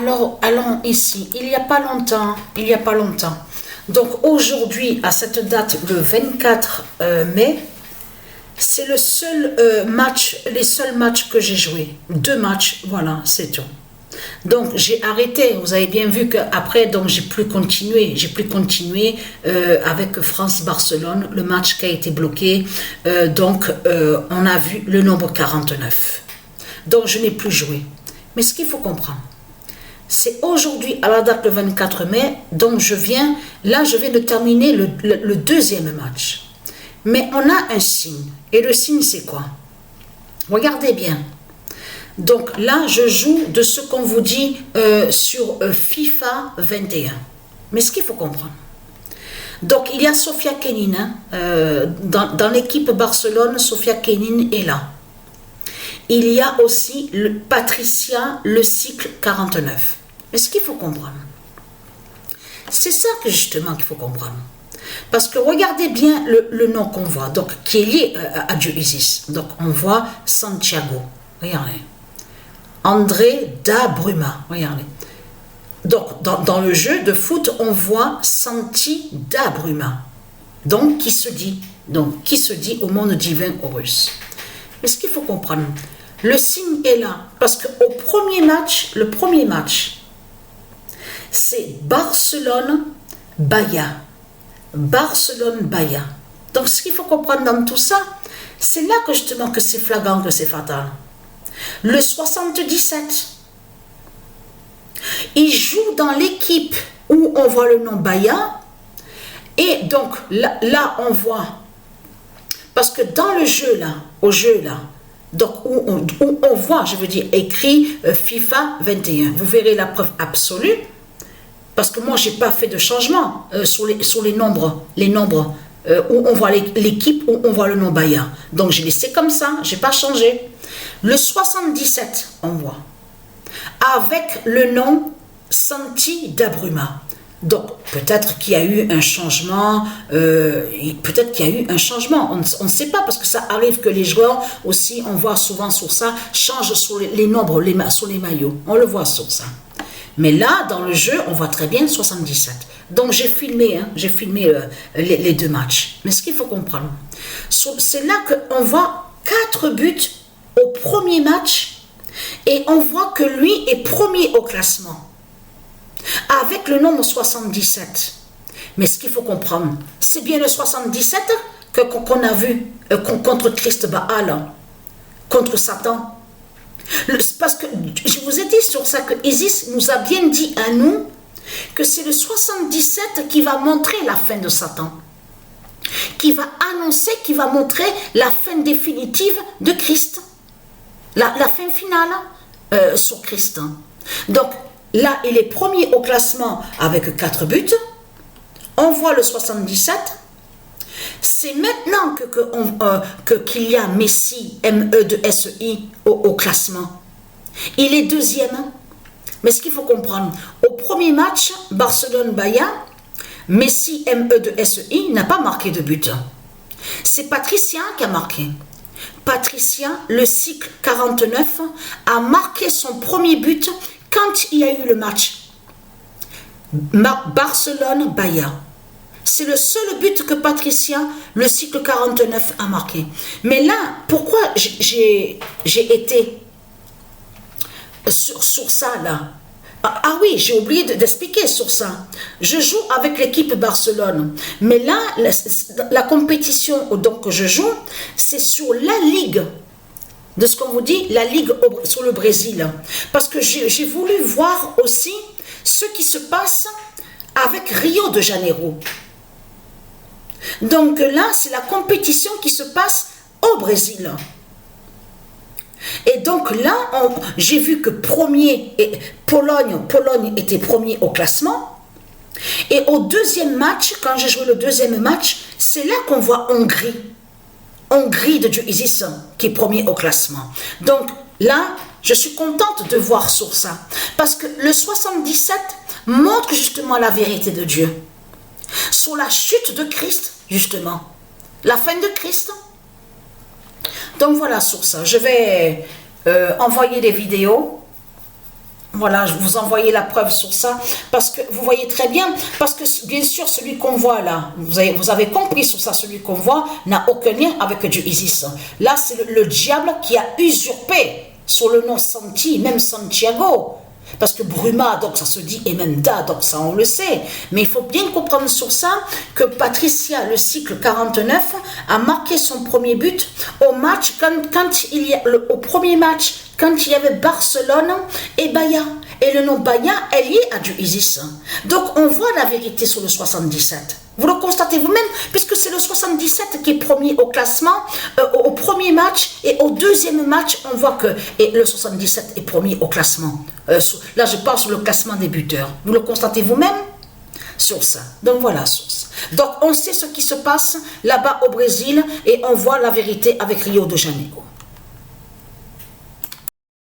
Alors, allons ici, il n'y a pas longtemps. Donc aujourd'hui, à cette date, le 24 mai, c'est le seul les seuls matchs que j'ai joués. 2 matchs, voilà, c'est tout. Donc j'ai arrêté, vous avez bien vu qu'après, donc j'ai plus continué avec France-Barcelone, le match qui a été bloqué, on a vu le nombre 49. Donc je n'ai plus joué. Mais ce qu'il faut comprendre, c'est aujourd'hui, à la date le 24 mai, donc je viens de terminer le deuxième match. Mais on a un signe, et le signe c'est quoi? Regardez bien. Donc là, je joue de ce qu'on vous dit sur FIFA 21. Mais ce qu'il faut comprendre. Donc il y a Sofia Kenin, dans l'équipe Barcelone, Sofia Kenin est là. Il y a aussi Patricia, le cycle 49. Mais ce qu'il faut comprendre, c'est ça que justement qu'il faut comprendre. Parce que regardez bien le nom qu'on voit, donc qui est lié à Dieu Isis. Donc on voit Santiago, regardez. André da Bruma, regardez. Donc dans le jeu de foot, on voit Santi da Bruma. Donc qui se dit au monde divin Horus. Mais ce qu'il faut comprendre, le signe est là. Parce qu'au premier match, c'est Barcelone-Bahia. Barcelone-Bahia. Donc ce qu'il faut comprendre dans tout ça, c'est là que justement que c'est flagrant, que c'est fatal. Le 77, il joue dans l'équipe où on voit le nom Bahia. Et donc là on voit, parce que dans le jeu là, donc où on voit, je veux dire, écrit FIFA 21, vous verrez la preuve absolue. Parce que moi, je n'ai pas fait de changement sur les nombres où on voit l'équipe, où on voit le nom Bahia. Donc, j'ai laissé comme ça, je n'ai pas changé. Le 77, on voit, avec le nom Santi da Bruma. Donc, peut-être qu'il y a eu un changement, on ne sait pas, parce que ça arrive que les joueurs aussi, on voit souvent sur ça, changent sur les nombres, sur les maillots. On le voit sur ça. Mais là, dans le jeu, on voit très bien 77. Donc, j'ai filmé les 2 matchs. Mais ce qu'il faut comprendre, c'est là qu'on voit 4 buts au premier match et on voit que lui est premier au classement avec le nombre 77. Mais ce qu'il faut comprendre, c'est bien le 77 qu'on a vu contre Christ Baal, contre Satan. Parce que je vous ai dit sur ça que Isis nous a bien dit à nous que c'est le 77 qui va montrer la fin de Satan, qui va annoncer, qui va montrer la fin définitive de Christ, la fin finale sur Christ. Donc là, il est premier au classement avec 4 buts. On voit le 77. C'est maintenant qu'il y a Messi, MESI au classement. Il est deuxième. Mais ce qu'il faut comprendre, au premier match, Barcelone-Bahia, Messi, MESI n'a pas marqué de but. C'est Patricia qui a marqué. Patricia, le cycle 49, a marqué son premier but quand il y a eu le match. Barcelone-Bahia. C'est le seul but que Patricia, le cycle 49, a marqué. Mais là, pourquoi j'ai été sur ça là? Ah oui, j'ai oublié d'expliquer sur ça. Je joue avec l'équipe Barcelone. Mais là, la compétition donc, que je joue, c'est sur la Ligue. De ce qu'on vous dit, la Ligue sur le Brésil. Parce que j'ai voulu voir aussi ce qui se passe avec Rio de Janeiro. Donc là, c'est la compétition qui se passe au Brésil. Et donc là, j'ai vu que Pologne était premier au classement. Et au deuxième match, quand j'ai joué le deuxième match, c'est là qu'on voit Hongrie. Hongrie de Dieu Isis qui est premier au classement. Donc là, je suis contente de voir sur ça. Parce que le 77 montre justement la vérité de Dieu. Sur la chute de Christ, justement. La fin de Christ. Donc voilà sur ça. Je vais envoyer des vidéos Voilà, je vous envoyais la preuve sur ça, parce que vous voyez très bien, parce que bien sûr, celui qu'on voit là, vous avez compris sur ça, celui qu'on voit n'a aucun lien avec Dieu Isis. Là, c'est le diable qui a usurpé sur le nom Santi, même Santiago. Parce que Bruma, donc ça se dit, et même Da, donc ça on le sait. Mais il faut bien comprendre sur ça que Patricia, le cycle 49, a marqué son premier but au match, quand il y a, au premier match, quand il y avait Barcelone et Bahia. Et le nom Bahia est lié à du Isis. Donc on voit la vérité sur le 77. Vous le constatez vous-même, puisque c'est le 77 qui est premier au classement, au premier match, et au deuxième match, on voit que le 77 est premier au classement. Là, je parle sur le classement des buteurs. Vous le constatez vous-même sur ça. Donc voilà, source. Donc on sait ce qui se passe là-bas au Brésil, et on voit la vérité avec Rio de Janeiro.